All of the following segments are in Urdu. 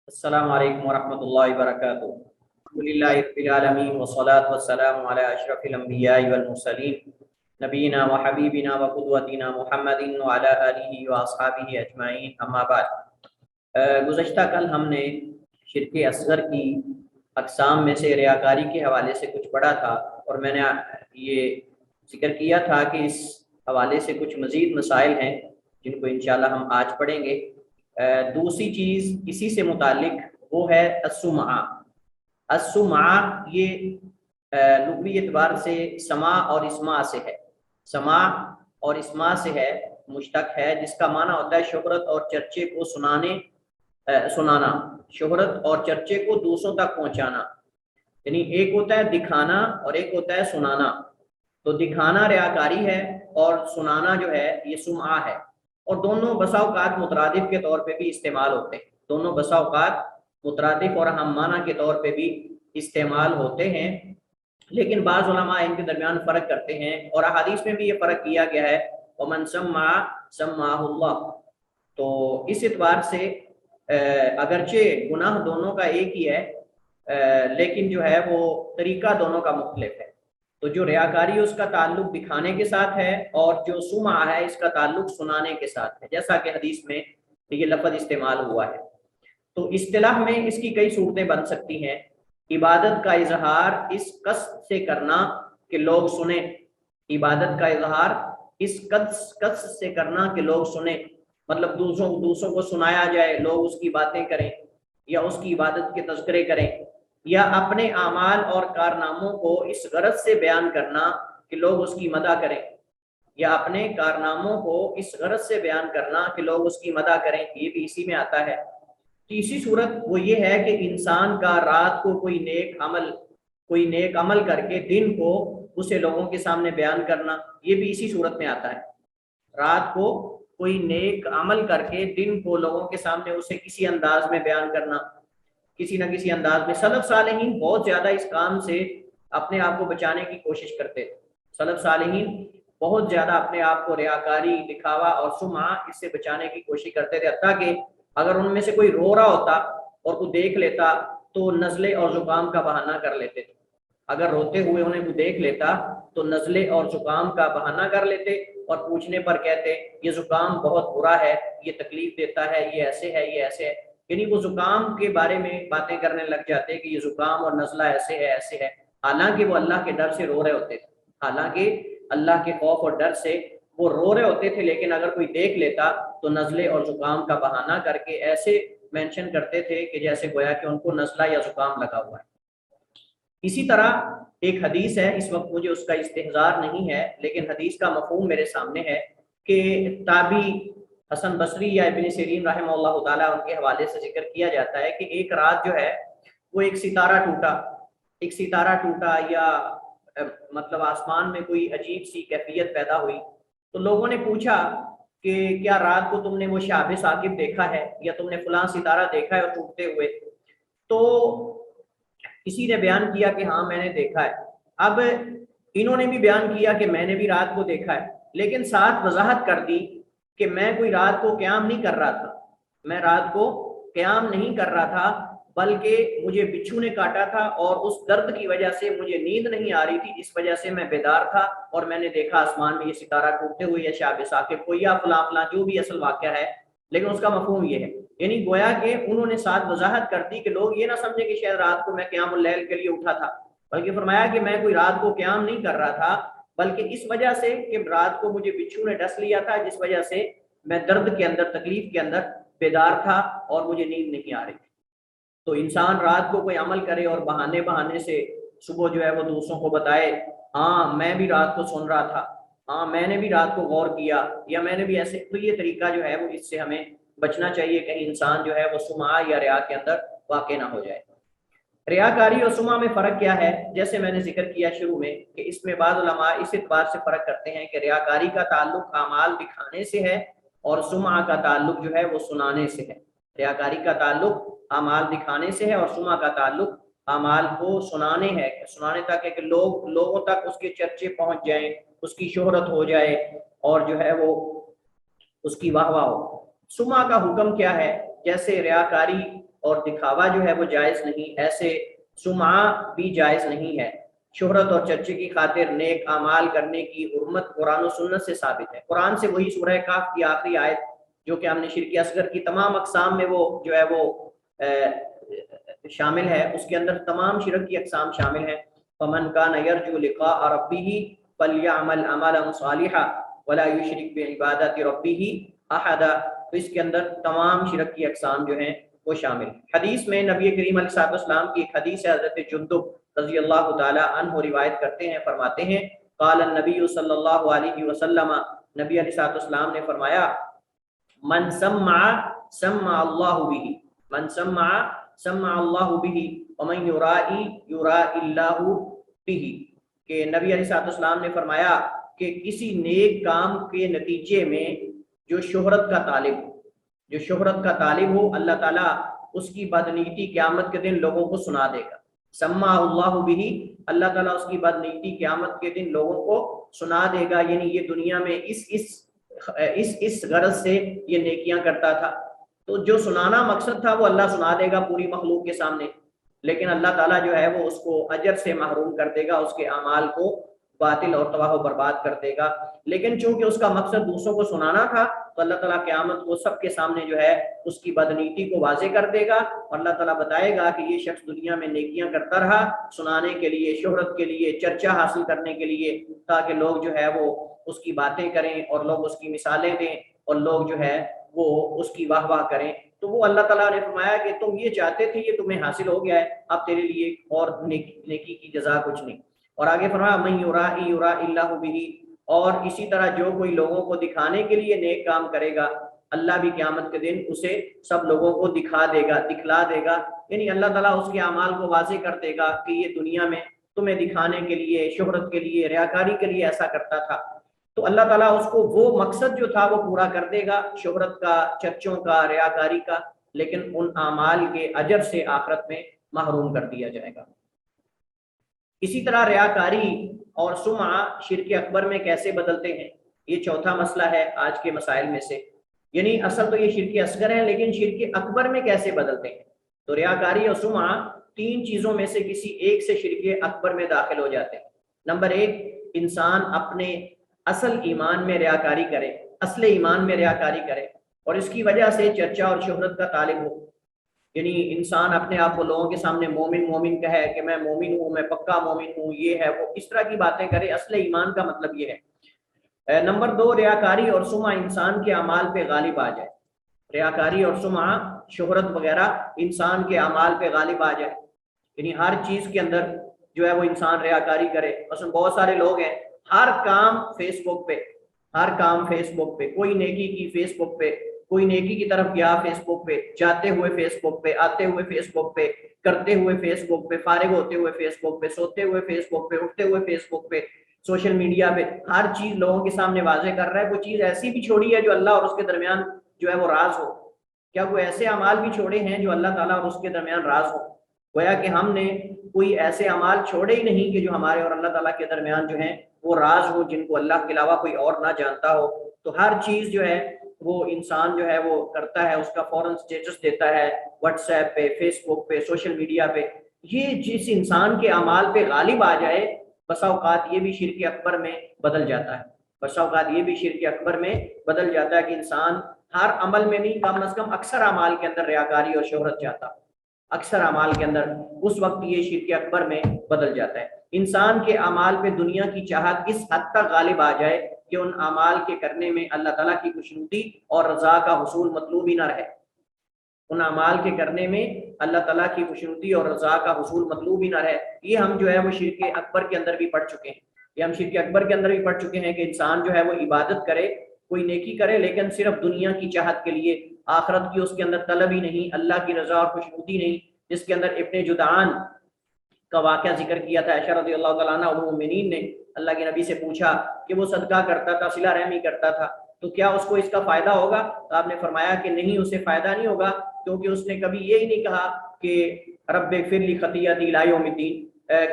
السلام علیکم ورحمۃ اللہ وبرکاتہ۔ الحمدللہ رب العالمین والصلاة والسلام علی اشرف الانبیاء والمرسلین نبینا و حبیبنا و قدوتنا محمد وعلی آلہ و اصحابہ اجمعین، اما بعد۔ گزشتہ کل ہم نے شرک اصغر کی اقسام میں سے ریاکاری کے حوالے سے کچھ پڑھا تھا، اور میں نے یہ ذکر کیا تھا کہ اس حوالے سے کچھ مزید مسائل ہیں جن کو انشاءاللہ ہم آج پڑھیں گے۔ دوسری چیز اسی سے متعلق وہ ہے السمعہ۔ السمعہ یہ لغوی اعتبار سے سماع اور اسماع سے ہے، سماع اور اسماع سے ہے، مشتق ہے، جس کا معنی ہوتا ہے شہرت اور چرچے کو سنانا، شہرت اور چرچے کو دوسروں تک پہنچانا۔ یعنی ایک ہوتا ہے دکھانا اور ایک ہوتا ہے سنانا۔ تو دکھانا ریاکاری ہے اور سنانا جو ہے یہ سمعہ ہے، اور دونوں بسا اوقات مترادف کے طور پہ بھی استعمال ہوتے ہیں، دونوں بسا اوقات مترادف اور ہم معنی کے طور پہ بھی استعمال ہوتے ہیں، لیکن بعض علماء ان کے درمیان فرق کرتے ہیں، اور احادیث میں بھی یہ فرق کیا گیا ہے، وَمَن سَمَّعَ سَمَّعَهُ اللَّهُ۔ تو اس اعتبار سے اگرچہ گناہ دونوں کا ایک ہی ہے، لیکن جو ہے وہ طریقہ دونوں کا مختلف ہے۔ تو جو ریاکاری ہے اس کا تعلق دکھانے کے ساتھ ہے، اور جو سمع ہے اس کا تعلق سنانے کے ساتھ ہے، جیسا کہ حدیث میں یہ لفظ استعمال ہوا ہے۔ تو اصطلاح میں اس کی کئی صورتیں بن سکتی ہیں۔ عبادت کا اظہار اس قصد سے کرنا کہ لوگ سنیں، عبادت کا اظہار اس قصد سے کرنا کہ لوگ سنیں، مطلب دوسروں کو سنایا جائے، لوگ اس کی باتیں کریں یا اس کی عبادت کے تذکرے کریں، یا اپنے اعمال اور کارناموں کو اس غرض سے بیان کرنا کہ لوگ اس کی مدح کریں، یا اپنے کارناموں کو اس غرض سے بیان کرنا کہ لوگ اس کی مدح کریں، یہ بھی اسی میں آتا ہے۔ تیسری صورت وہ یہ ہے کہ انسان کا رات کو کوئی نیک عمل کر کے دن کو اسے لوگوں کے سامنے بیان کرنا، یہ بھی اسی صورت میں آتا ہے۔ رات کو کوئی نیک عمل کر کے دن کو لوگوں کے سامنے اسے کسی انداز میں بیان کرنا، کسی نہ کسی انداز میں۔ سلف صالحین بہت زیادہ اس کام سے اپنے آپ کو بچانے کی کوشش کرتے تھے، سلف صالحین بہت زیادہ اپنے آپ کو ریاکاری، دکھاوا اور سمعہ اس سے بچانے کی کوشش کرتے تھے، حتیٰ کہ اگر ان میں سے کوئی رو رہا ہوتا اور کوئی دیکھ لیتا تو نزلے اور زکام کا بہانہ کر لیتے تھے۔ اگر روتے ہوئے انہیں کوئی دیکھ لیتا تو نزلے اور زکام کا بہانہ کر لیتے، اور پوچھنے پر کہتے یہ زکام بہت برا ہے، یہ تکلیف دیتا ہے، یہ ایسے ہے، یہ ایسے ہے، یعنی وہ زکام کے بارے میں باتیں کرنے لگ جاتے کہ یہ زکام اور نزلہ ایسے ہے، ایسے ہے، حالانکہ وہ اللہ کے ڈر سے رو رہے ہوتے تھے، حالانکہ اللہ کے خوف اور ڈر سے وہ رو رہے ہوتے تھے، لیکن اگر کوئی دیکھ لیتا تو نزلے اور زکام کا بہانہ کر کے ایسے مینشن کرتے تھے کہ جیسے گویا کہ ان کو نزلہ یا زکام لگا ہوا ہے۔ اسی طرح ایک حدیث ہے، اس وقت مجھے اس کا استحضار نہیں ہے، لیکن حدیث کا مفہوم میرے سامنے ہے کہ تابعی حسن بصری یا ابن سیرین رحمہ اللہ تعالیٰ ان کے حوالے سے ذکر کیا جاتا ہے کہ ایک رات جو ہے وہ ایک ستارہ ٹوٹا یا مطلب آسمان میں کوئی عجیب سی کیفیت پیدا ہوئی، تو لوگوں نے پوچھا کہ کیا رات کو تم نے وہ شہاب ثاقب دیکھا ہے، یا تم نے فلاں ستارہ دیکھا ہے اور ٹوٹتے ہوئے؟ تو کسی نے بیان کیا کہ ہاں میں نے دیکھا ہے۔ اب انہوں نے بھی بیان کیا کہ میں نے بھی رات کو دیکھا ہے، لیکن ساتھ وضاحت کر دی کہ میں کوئی رات کو قیام نہیں کر رہا تھا، میں رات کو قیام نہیں کر رہا تھا، بلکہ مجھے بچھو نے کاٹا تھا اور اس درد کی وجہ سے مجھے نیند نہیں آ رہی تھی، اس وجہ سے میں بیدار تھا اور میں نے دیکھا آسمان میں یہ ستارہ ٹوٹتے ہوئے یا شہاب ثاقب کو یا فلاں فلاں جو بھی اصل واقعہ ہے، لیکن اس کا مفہوم یہ ہے۔ یعنی گویا کہ انہوں نے ساتھ وضاحت کر دی کہ لوگ یہ نہ سمجھے کہ شاید رات کو میں قیام اللیل کے لیے اٹھا تھا، بلکہ فرمایا کہ میں کوئی رات کو قیام نہیں کر رہا تھا، بلکہ اس وجہ سے کہ رات کو مجھے بچھو نے ڈس لیا تھا، جس وجہ سے میں درد کے اندر، تکلیف کے اندر بیدار تھا اور مجھے نیند نہیں آ رہی تھی۔ تو انسان رات کو کوئی عمل کرے اور بہانے سے صبح جو ہے وہ دوسروں کو بتائے، ہاں میں بھی رات کو سن رہا تھا، ہاں میں نے بھی رات کو غور کیا، یا میں نے بھی ایسے، تو یہ طریقہ جو ہے وہ اس سے ہمیں بچنا چاہیے، کہیں انسان جو ہے وہ سمعہ یا ریا کے اندر واقع نہ ہو جائے۔ ریاکاری اور سمعہ میں فرق کیا ہے؟ جیسے میں نے ذکر کیا شروع میں کہ اس میں بعض علماء اس اعتبار سے فرق کرتے ہیں کہ ریاکاری کا تعلق اعمال دکھانے سے ہے اور سمعہ کا تعلق جو ہے وہ سنانے سے ہے۔ ریاکاری کا تعلق اعمال دکھانے سے ہے اور سمعہ کا تعلق اعمال کو سنانے ہے، سنانے تک ہے کہ لوگوں تک اس کے چرچے پہنچ جائیں، اس کی شہرت ہو جائے اور جو ہے وہ اس کی واہ واہ ہو۔ سمعہ کا حکم کیا ہے؟ جیسے ریاکاری اور دکھاوا جو ہے وہ جائز نہیں، ایسے سمعہ بھی جائز نہیں ہے۔ شہرت اور چرچے کی خاطر نیک اعمال کرنے کی حرمت قرآن و سنت سے ثابت ہے۔ قرآن سے وہی سورہ کہف کی آخری آیت جو کہ ہم نے شرک اصغر کی تمام اقسام میں وہ جو ہے وہ شامل ہے، اس کے اندر تمام شرک کی اقسام شامل ہیں۔ فمن کان یرجو لقاء ربہ فلیعمل عملا صالحا ولا یشرک بعبادۃ ربہ احدا، تو اس کے اندر تمام شرک کی اقسام جو ہیں وہ شامل ہیں۔ حدیث میں نبی کریم علیہ الصلوۃ والسلام کی ایک حدیث ہے، حضرت جندب رضی اللہ تعالی عنہ روایت کرتے ہیں، فرماتے ہیں قال النبی صلی اللہ علیہ وسلم، نبی علیہ الصلوۃ والسلام نے فرمایا من سمع سمع اللہ بہ، من سمع سمع اللہ بہ ومن یرائی یرائی اللہ بہ، کہ نبی علیہ الصلوۃ والسلام نے فرمایا کہ کسی نیک کام کے نتیجے میں جو شہرت کا طالب ہو، جو شہرت کا طالب ہو، اللہ تعالیٰ اس کی بدنیتی قیامت کے دن لوگوں کو سنا دے گا۔ سمع اللہ بہ، اللہ تعالیٰ اس کی بدنیتی قیامت کے دن لوگوں کو سنا دے گا، یعنی یہ دنیا میں اس غرض سے یہ نیکیاں کرتا تھا، تو جو سنانا مقصد تھا وہ اللہ سنا دے گا پوری مخلوق کے سامنے، لیکن اللہ تعالیٰ جو ہے وہ اس کو اجر سے محروم کر دے گا، اس کے اعمال کو باطل اور تباہ و برباد کر دے گا۔ لیکن چونکہ اس کا مقصد دوسروں کو سنانا تھا تو اللہ تعالیٰ قیامت کو سب کے سامنے جو ہے اس کی بدنیتی کو واضح کر دے گا، اور اللہ تعالیٰ بتائے گا کہ یہ شخص دنیا میں نیکیاں کرتا رہا سنانے کے لیے، شہرت کے لیے، چرچا حاصل کرنے کے لیے، تاکہ لوگ جو ہے وہ اس کی باتیں کریں اور لوگ اس کی مثالیں دیں اور لوگ جو ہے وہ اس کی واہ واہ کریں۔ تو وہ اللہ تعالیٰ نے فرمایا کہ تم یہ چاہتے تھے، یہ تمہیں حاصل ہو گیا ہے، اب تیرے لیے اور نیکی کی جزا کچھ نہیں۔ اور آگے فرمایا من یرائی یرائی اللہ بہ، اور اسی طرح جو کوئی لوگوں کو دکھانے کے لیے نیک کام کرے گا، اللہ بھی قیامت کے دن اسے سب لوگوں کو دکھا دے گا، دکھلا دے گا، یعنی اللہ تعالیٰ اس کے اعمال کو واضح کر دے گا کہ یہ دنیا میں تمہیں دکھانے کے لیے، شہرت کے لیے، ریاکاری کے لیے ایسا کرتا تھا۔ تو اللہ تعالیٰ اس کو وہ مقصد جو تھا وہ پورا کر دے گا، شہرت کا، چرچوں کا، ریاکاری کا، لیکن ان اعمال کے اجر سے آخرت میں محروم کر دیا جائے گا۔ اسی طرح ریاکاری اور سمعہ شرک اکبر میں کیسے بدلتے ہیں، یہ چوتھا مسئلہ ہے آج کے مسائل میں سے، یعنی اصل تو یہ شرک اصغر ہے، لیکن شرک اکبر میں کیسے بدلتے ہیں۔ تو ریاکاری اور سمعہ تین چیزوں میں سے کسی ایک سے شرک اکبر میں داخل ہو جاتے ہیں۔ نمبر ایک، انسان اپنے اصل ایمان میں ریاکاری کرے، اصل ایمان میں ریاکاری کرے، اور اس کی وجہ سے چرچا اور شہرت کا طالب ہو، یعنی انسان اپنے آپ کو لوگوں کے سامنے مومن مومن کہے کہ میں مومن ہوں، میں پکا مومن ہوں، یہ ہے وہ، اس طرح کی باتیں کرے، اصل ایمان کا مطلب یہ ہے۔ نمبر دو، ریاکاری اور سمعہ انسان کے اعمال پہ غالب آ جائے، ریاکاری اور سمعہ، شہرت وغیرہ انسان کے اعمال پہ غالب آ جائے، یعنی ہر چیز کے اندر جو ہے وہ انسان ریاکاری کرے۔ مثلا بہت سارے لوگ ہیں ہر کام فیس بک پہ، ہر کام فیس بک پہ، کوئی نیکی کی فیس بک پہ، کوئی نیکی کی طرف گیا فیس بک پہ، جاتے ہوئے فیس بک پہ، آتے ہوئے فیس بک پہ، کرتے ہوئے فیس بک پہ، فارغ ہوتے ہوئے فیس بک پہ، سوتے ہوئے فیس بک پہ، اٹھتے ہوئے فیس بک پہ، سوشل میڈیا پہ ہر چیز لوگوں کے سامنے واضح کر رہا ہے۔ کوئی چیز ایسی بھی چھوڑی ہے جو اللہ اور اس کے درمیان جو ہے وہ راز ہو؟ کیا کوئی ایسے اعمال بھی چھوڑے ہیں جو اللہ تعالیٰ اور اس کے درمیان راز ہو؟ گویا کہ ہم نے کوئی ایسے اعمال چھوڑے ہی نہیں کہ جو ہمارے اور اللہ تعالیٰ کے درمیان جو ہیں وہ راز ہو، جن کو اللہ کے علاوہ کوئی اور نہ جانتا ہو۔ تو ہر چیز جو ہے وہ انسان جو ہے وہ کرتا ہے، اس کا فوراً اسٹیٹس دیتا ہے واٹس ایپ پہ، فیس بک پہ، سوشل میڈیا پہ۔ یہ جس انسان کے اعمال پہ غالب آ جائے، بسا اوقات یہ بھی شرک اکبر میں بدل جاتا ہے، بسا اوقات یہ بھی شرک اکبر میں بدل جاتا ہے کہ انسان ہر عمل میں نہیں، کم از کم اکثر اعمال کے اندر ریاکاری اور شہرت چاہتا، اکثر اعمال کے اندر، اس وقت یہ شرک اکبر میں بدل جاتا ہے۔ انسان کے اعمال پہ دنیا کی چاہت اس حد تک غالب آ جائے کہ ان اعمال کے کرنے میں اللہ تعالیٰ کی خوشنودی اور رضا کا حصول مطلوب ہی نہ رہے، ان اعمال کے کرنے میں اللہ تعالیٰ کی خوشنودی اور رضا کا حصول مطلوب ہی نہ رہے۔ یہ ہم جو ہے وہ شرک اکبر کے اندر بھی پڑھ چکے ہیں، یہ ہم شرک اکبر کے اندر بھی پڑھ چکے ہیں کہ انسان جو ہے وہ عبادت کرے، کوئی نیکی کرے، لیکن صرف دنیا کی چاہت کے لیے، آخرت کی اس کے اندر طلب ہی نہیں، اللہ کی رضا اور خوشنودی نہیں، جس کے اندر ابن جدعان کا واقعہ ذکر کیا تھا۔ عائشہ رضی اللہ تعالیٰ عنہ ام المؤمنین نے اللہ کے نبی سے پوچھا کہ وہ صدقہ کرتا تھا، صلہ رحمی کرتا تھا، تو کیا اس کو اس کا فائدہ ہوگا؟ تو آپ نے فرمایا کہ نہیں، اسے فائدہ نہیں ہوگا، کیونکہ اس نے کبھی یہ ہی نہیں کہا کہ رب اغفر لی خطیئتی الی یوم الدین،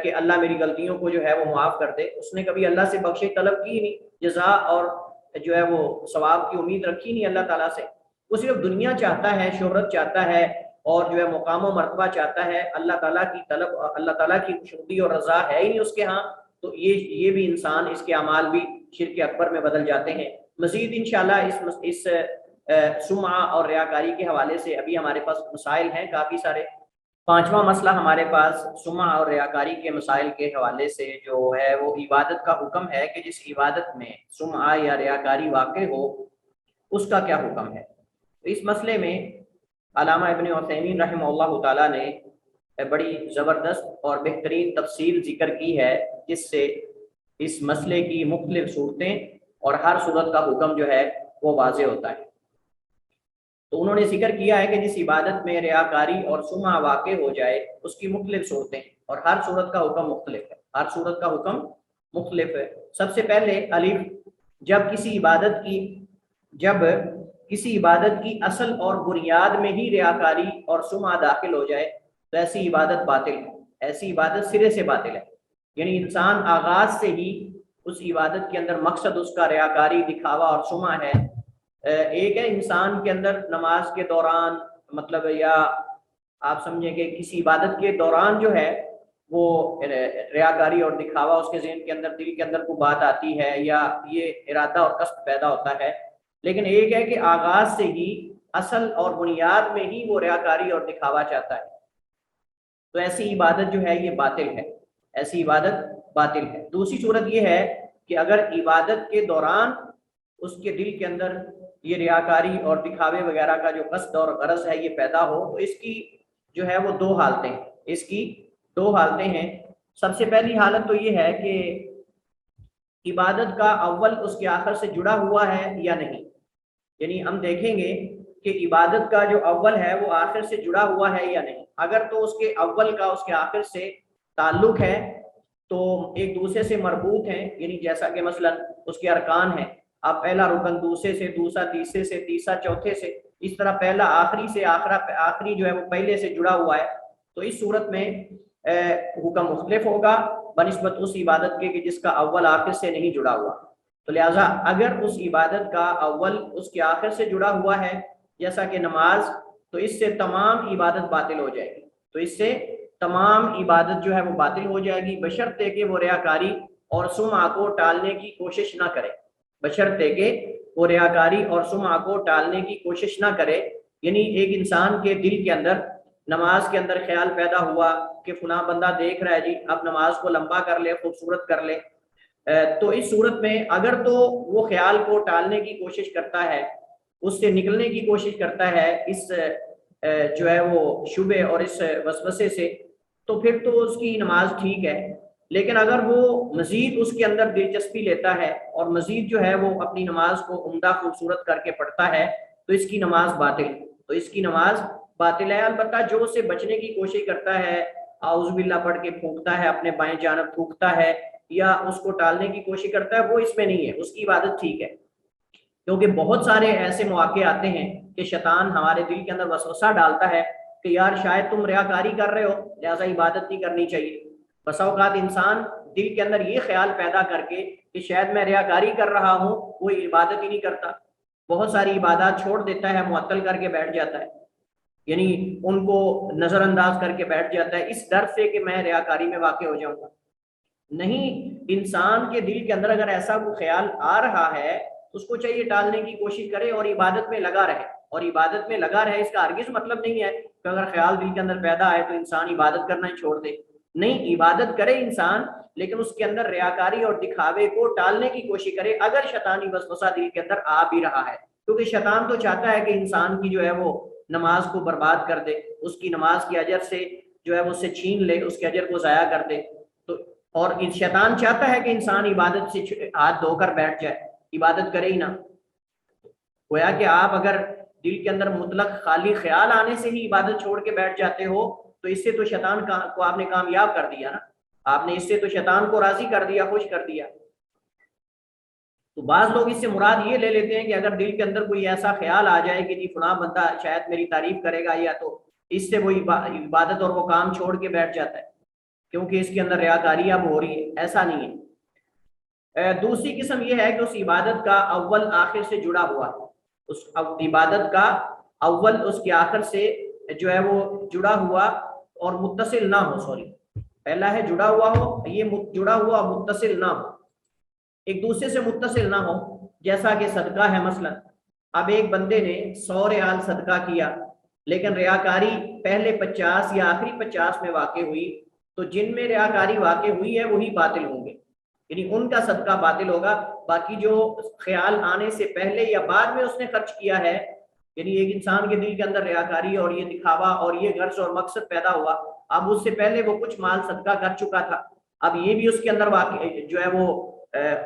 کہ اللہ میری غلطیوں کو جو ہے وہ معاف کر دے۔ اس نے کبھی اللہ سے بخشش طلب کی نہیں، جزا اور جو ہے وہ ثواب کی امید رکھی نہیں اللہ تعالیٰ سے۔ وہ صرف دنیا چاہتا ہے، شہرت چاہتا ہے، اور جو ہے مقام و مرتبہ چاہتا ہے، اللہ تعالیٰ کی طلب، اللہ تعالیٰ کی خوشنودی اور رضا ہے ہی نہیں اس کے ہاں، تو یہ بھی انسان، اس کے اعمال بھی شرک اکبر میں بدل جاتے ہیں۔ مزید انشاءاللہ اس سمعہ اور ریاکاری کے حوالے سے ابھی ہمارے پاس مسائل ہیں کافی سارے۔ پانچواں مسئلہ ہمارے پاس سمعہ اور ریاکاری کے مسائل کے حوالے سے جو ہے وہ عبادت کا حکم ہے کہ جس عبادت میں سمعہ یا ریاکاری واقع ہو اس کا کیا حکم ہے۔ اس مسئلے میں علامہ ابن عثیمین رحمہ اللہ تعالیٰ نے بڑی زبردست اور بہترین تفصیل ذکر کی ہے، جس سے اس مسئلے کی مختلف صورتیں اور ہر صورت کا حکم جو ہے وہ واضح ہوتا ہے۔ تو انہوں نے ذکر کیا ہے کہ جس عبادت میں ریاکاری اور سمعہ واقع ہو جائے اس کی مختلف صورتیں، اور ہر صورت کا حکم مختلف ہے، ہر صورت کا حکم مختلف ہے۔ سب سے پہلے الف، جب کسی عبادت کی اصل اور بنیاد میں ہی ریاکاری اور سمعہ داخل ہو جائے تو ایسی عبادت باطل ہے، ایسی عبادت سرے سے باطل ہے۔ یعنی انسان آغاز سے ہی اس عبادت کے اندر مقصد اس کا ریاکاری، دکھاوا اور سمعہ ہے۔ ایک ہے انسان کے اندر نماز کے دوران، مطلب یا آپ سمجھیں کہ کسی عبادت کے دوران جو ہے وہ ریاکاری اور دکھاوا اس کے ذہن کے اندر، دل کے اندر کوئی بات آتی ہے یا یہ ارادہ اور قصد پیدا ہوتا ہے، لیکن ایک ہے کہ آغاز سے ہی اصل اور بنیاد میں ہی وہ ریاکاری اور دکھاوا چاہتا ہے، تو ایسی عبادت جو ہے یہ باطل ہے، ایسی عبادت باطل ہے۔ دوسری صورت یہ ہے کہ اگر عبادت کے دوران اس کے دل کے اندر یہ ریاکاری اور دکھاوے وغیرہ کا جو قصد اور غرض ہے یہ پیدا ہو تو اس کی جو ہے وہ دو حالتیں، اس کی دو حالتیں ہیں۔ سب سے پہلی حالت تو یہ ہے کہ عبادت کا اول اس کے آخر سے جڑا ہوا ہے یا نہیں، یعنی ہم دیکھیں گے کہ عبادت کا جو اول ہے وہ آخر سے جڑا ہوا ہے یا نہیں۔ اگر تو اس کے اول کا اس کے آخر سے تعلق ہے تو ایک دوسرے سے مربوط ہیں، یعنی جیسا کہ مثلا اس کے ارکان ہیں، اب پہلا رکن دوسرے سے، دوسرا تیسرے سے، تیسرا چوتھے سے، اس طرح پہلا آخری سے، آخری جو ہے وہ پہلے سے جڑا ہوا ہے، تو اس صورت میں حکم مختلف ہوگا بنسبت اس عبادت کے کہ جس کا اول آخر سے نہیں جڑا ہوا۔ تو لہٰذا اگر اس عبادت کا اول اس کے آخر سے جڑا ہوا ہے جیسا کہ نماز، تو اس سے تمام عبادت باطل ہو جائے گی، تو اس سے تمام عبادت جو ہے وہ باطل ہو جائے گی، بشرطے کہ وہ ریاکاری اور سمعہ کو ٹالنے کی کوشش نہ کرے، بشرطے کہ وہ ریاکاری اور سمعہ کو ٹالنے کی کوشش نہ کرے۔ یعنی ایک انسان کے دل کے اندر نماز کے اندر خیال پیدا ہوا کہ فلاں بندہ دیکھ رہا ہے جی، اب نماز کو لمبا کر لے، خوبصورت کر لے، تو اس صورت میں اگر تو وہ خیال کو ٹالنے کی کوشش کرتا ہے، اس سے نکلنے کی کوشش کرتا ہے اس جو ہے وہ شبہ اور اس وسوسے سے، تو پھر تو اس کی نماز ٹھیک ہے۔ لیکن اگر وہ مزید اس کے اندر دلچسپی لیتا ہے اور مزید جو ہے وہ اپنی نماز کو عمدہ خوبصورت کر کے پڑھتا ہے تو اس کی نماز باطل، تو اس کی نماز باطل ہے۔ البتہ جو اسے بچنے کی کوشش کرتا ہے، اعوذ باللہ پڑھ کے پھونکتا ہے، اپنے بائیں جانب تھوکتا ہے یا اس کو ٹالنے کی کوشش کرتا ہے، وہ اس میں نہیں ہے، اس کی عبادت ٹھیک ہے۔ کیونکہ بہت سارے ایسے مواقع آتے ہیں کہ شیطان ہمارے دل کے اندر وسوسہ ڈالتا ہے کہ یار شاید تم ریاکاری کر رہے ہو لہٰذا عبادت نہیں کرنی چاہیے۔ بسا اوقات انسان دل کے اندر یہ خیال پیدا کر کے کہ شاید میں ریاکاری کر رہا ہوں، وہ عبادت ہی نہیں کرتا، بہت ساری عبادات چھوڑ دیتا ہے، معطل کر کے بیٹھ جاتا ہے، یعنی ان کو نظر انداز کر کے بیٹھ جاتا ہے اس ڈر سے کہ میں ریاکاری میں واقع ہو جاؤں گا۔ نہیں، انسان کے دل کے اندر اگر ایسا کوئی خیال آ رہا ہے اس کو چاہیے ٹالنے کی کوشش کرے اور عبادت میں لگا رہے، اور عبادت میں لگا رہے اس کا ہرگز مطلب نہیں ہے کہ اگر خیال دل کے اندر پیدا آئے تو انسان عبادت کرنا ہی چھوڑ دے، نہیں، عبادت کرے انسان لیکن اس کے اندر ریاکاری اور دکھاوے کو ٹالنے کی کوشش کرے اگر شیطانی وسوسہ دل کے اندر آ بھی رہا ہے، کیونکہ شیطان تو چاہتا ہے کہ انسان کی جو ہے وہ نماز کو برباد کر دے، اس کی نماز کے اجر سے جو ہے وہ اسے چھین لے، اس کے اجر کو ضائع کر دے، تو اور شیطان چاہتا ہے کہ انسان عبادت سے ہاتھ دھو کر بیٹھ جائے، عبادت کرے ہی نہ۔ گویا کہ آپ اگر دل کے اندر مطلق خالی خیال آنے سے ہی عبادت چھوڑ کے بیٹھ جاتے ہو تو اس سے تو شیطان کو آپ نے کامیاب کر دیا نا، آپ نے اس سے تو شیطان کو راضی کر دیا، خوش کر دیا۔ تو بعض لوگ اس سے مراد یہ لے لیتے ہیں کہ اگر دل کے اندر کوئی ایسا خیال آ جائے کہ جی فلاں بندہ شاید میری تعریف کرے گا یا تو اس سے وہ عبادت اور وہ کام چھوڑ کے بیٹھ جاتا ہے کیونکہ اس کے اندر ریاکاری اب ہو رہی ہے، ایسا نہیں ہے۔ دوسری قسم یہ ہے کہ اس عبادت کا اول آخر سے جڑا ہوا ہے، اس عبادت کا اول اس کے آخر سے جو ہے وہ جڑا ہوا اور متصل نہ ہو، سوری پہلا ہے جڑا ہوا ہو، یہ جڑا ہوا اور متصل نہ ہو، ایک دوسرے سے متصل نہ ہو، جیسا کہ صدقہ ہے مثلا، اب ایک بندے نے 100 ریال صدقہ کیا لیکن ریاکاری پہلے 50 یا آخری 50 میں واقع ہوئی، تو جن میں ریاکاری واقع ہوئی ہے وہی باطل ہوں گے، یعنی ان کا صدقہ باطل ہوگا، باقی جو خیال آنے سے پہلے یا بعد میں اس نے خرچ کیا ہے، یعنی ایک انسان کے دل کے اندر ریاکاری اور یہ دکھاوا اور یہ غرض اور مقصد پیدا ہوا، اب اس سے پہلے وہ کچھ مال صدقہ کر چکا تھا، اب یہ بھی اس کے اندر واقع جو ہے وہ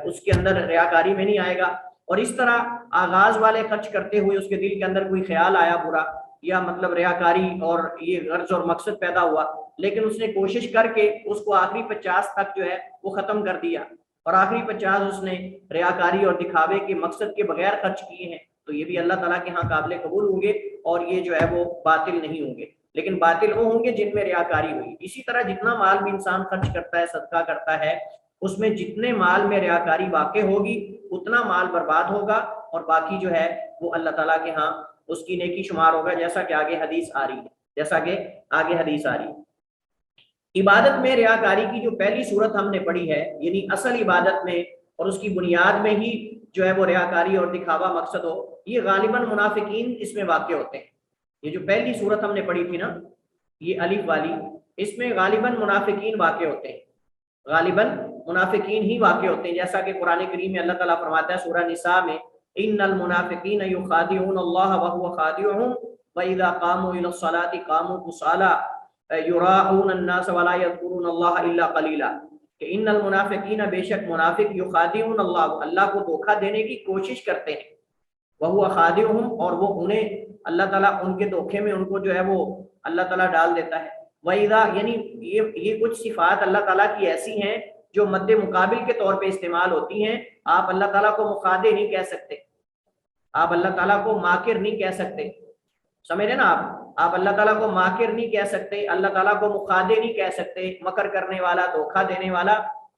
اس کے اندر ریاکاری میں نہیں آئے گا، اور اس طرح آغاز والے خرچ کرتے ہوئے اس کے دل کے اندر کوئی خیال آیا برا یا مطلب ریاکاری اور یہ غرض اور مقصد پیدا ہوا، لیکن اس نے کوشش کر کے اس کو آخری 50 تک جو ہے وہ ختم کر دیا، اور آخری 50 اس نے ریاکاری اور دکھاوے کے مقصد کے بغیر خرچ کیے ہیں، تو یہ بھی اللہ تعالیٰ کے ہاں قابل قبول ہوں گے اور یہ جو ہے وہ باطل نہیں ہوں گے، لیکن باطل وہ ہوں گے جن میں ریاکاری ہوئی۔ اسی طرح جتنا مال بھی انسان خرچ کرتا ہے، صدقہ کرتا ہے، اس میں جتنے مال میں ریاکاری واقع ہوگی اتنا مال برباد ہوگا، اور باقی جو ہے وہ اللہ تعالیٰ کے ہاں اس کی نیکی شمار ہوگا، جیسا کہ آگے حدیث آ رہی ہے، جیسا کہ آگے حدیث آ رہی ہے۔ عبادت میں ریاکاری کی جو پہلی صورت ہم نے پڑھی ہے، یعنی اصل عبادت میں اور اس کی بنیاد میں ہی جو ہے وہ ریاکاری اور دکھاوا مقصد ہو، یہ غالباً منافقین اس میں واقع ہوتے ہیں۔ یہ جو پہلی صورت ہم نے پڑھی تھی نا، یہ الف والی، اس میں غالباً منافقین واقع ہوتے ہیں، غالباً منافقین ہی واقع ہوتے ہیں، جیسا کہ قرآن کریم میں اللہ تعالیٰ فرماتا ہے سورہ نساء میں، ان المنافقین یخادعون اللہ وهو خادعهم واذا قاموا الى الصلاة قاموا كسالى یراؤون الناس ولا یذکرون اللہ الا قلیلا، کہ ان المنافقین، بے شک منافق، یخادعون اللہ، اللہ کو دھوکہ دینے کی کوشش کرتے ہیں، وهو خادعهم، اور وہ انہیں اللہ تعالیٰ ان کے دھوکے میں ان کو جو ہے وہ اللہ تعالیٰ ڈال دیتا ہے، وَإِذَا، یعنی یہ کچھ صفات اللہ تعالیٰ کی ایسی ہیں جو مد مقابل کے طور پہ استعمال ہوتی ہیں، آپ اللہ تعالیٰ کو مخادع نہیں کہہ سکتے، آپ اللہ تعالیٰ کو ماکر نہیں کہہ سکتے، سمجھ رہے نا آپ اللہ تعالیٰ کو ماکر نہیں کہہ سکتے، اللہ تعالیٰ کو مخادع نہیں کہہ سکتے، مکر کرنے والا، دھوکہ دینے والا،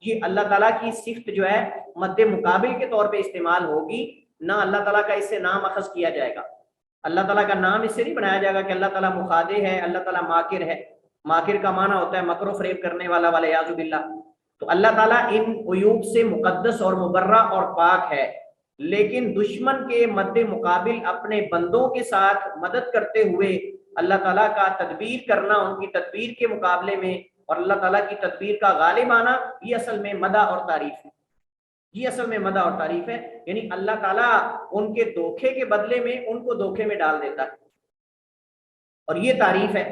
یہ اللہ تعالیٰ کی صفت جو ہے مد مقابل کے طور پہ استعمال ہوگی، نہ اللہ تعالیٰ کا اس سے نام اخذ کیا جائے گا، اللہ تعالیٰ کا نام اس سے نہیں بنایا جائے گا کہ اللہ تعالیٰ مخادع ہے، اللہ تعالیٰ ماکر ہے، ماکر کا معنی ہوتا ہے مکر و فریب کرنے والا، والعیاذ باللہ، تو اللہ تعالیٰ ان عیوب سے مقدس اور مبرہ اور پاک ہے، لیکن دشمن کے مد مقابل اپنے بندوں کے ساتھ مدد کرتے ہوئے اللہ تعالیٰ کا تدبیر کرنا ان کی تدبیر کے مقابلے میں، اور اللہ تعالیٰ کی تدبیر کا غالب آنا، یہ اصل میں مدح اور تعریف ہے، یہ اصل میں مدح اور تعریف ہے، یعنی اللہ تعالیٰ ان کے دھوکے کے بدلے میں ان کو دھوکے میں ڈال دیتا ہے، اور یہ تعریف ہے،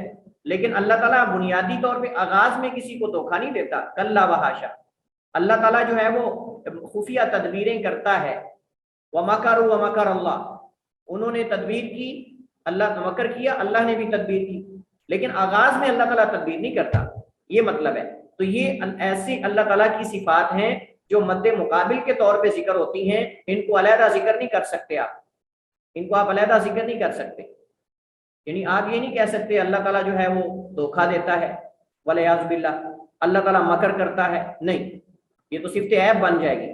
لیکن اللہ تعالیٰ بنیادی طور پہ آغاز میں کسی کو دھوکہ نہیں دیتا، کلا وحاشا، اللہ تعالیٰ جو ہے وہ خفیہ تدبیریں کرتا ہے، وَمَكَرُوا وَمَكَرَ اللَّهُ، انہوں نے تدبیر کی، اللہ نے مکر کیا، اللہ نے بھی تدبیر کی، لیکن آغاز میں اللہ تعالیٰ تدبیر نہیں کرتا، یہ مطلب ہے، تو یہ ایسی اللہ تعالیٰ کی صفات ہیں جو مد مقابل کے طور پہ ذکر ہوتی ہیں، ان کو علیحدہ ذکر نہیں کر سکتے آپ، ان کو آپ علیحدہ ذکر نہیں کر سکتے، یعنی آپ یہ نہیں کہہ سکتے اللہ تعالیٰ جو ہے وہ دھوکہ دیتا ہے، والعیاذ باللہ، اللہ تعالیٰ مکر کرتا ہے، نہیں، یہ تو صفت عیب بن جائے گی،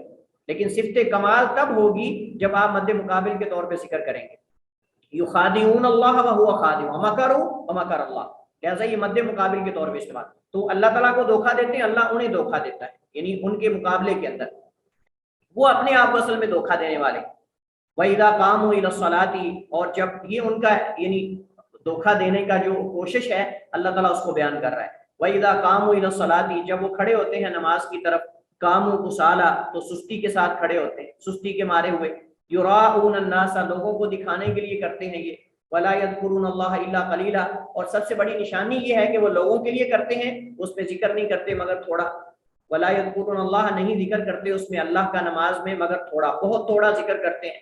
لیکن صفت کمال تب ہوگی جب آپ مد مقابل کے طور پہ ذکر کریں گے، یخادعون اللہ وهو خادع ومکروا ومکر اللہ، لہذا یہ مد مقابل کے طور پہ استعمال، تو اللہ تعالیٰ کو دھوکہ دیتے ہیں، اللہ انہیں دھوکہ دیتا ہے، یعنی ان کے مقابلے کے اندر وہ اپنے آپ کو اصل میں دھوکہ دینے والے، وَإِذَا قَامُوا إِلَى الصَّلَاةِ، اور جب یہ ان کا یعنی دھوکہ دینے کا جو کوشش ہے اللہ تعالیٰ اس کو بیان کر رہا ہے، وَإِذَا قَامُوا إِلَى الصَّلَاةِ، جب وہ کھڑے ہوتے ہیں نماز کی طرف، قاموا کسالى، تو سستی کے ساتھ کھڑے ہوتے ہیں، سستی کے مارے ہوئے، یراؤون الناس، لوگوں کو دکھانے کے لیے کرتے ہیں یہ، ولا یذکرون اللہ الا قلیلا، اور سب سے بڑی نشانی یہ ہے کہ وہ لوگوں کے لیے کرتے ہیں، اس پہ ذکر نہیں کرتے مگر تھوڑا، ولا یذکرون اللہ، نہیں ذکر کرتے اس میں اللہ کا نماز میں مگر تھوڑا، بہت تھوڑا ذکر کرتے ہیں،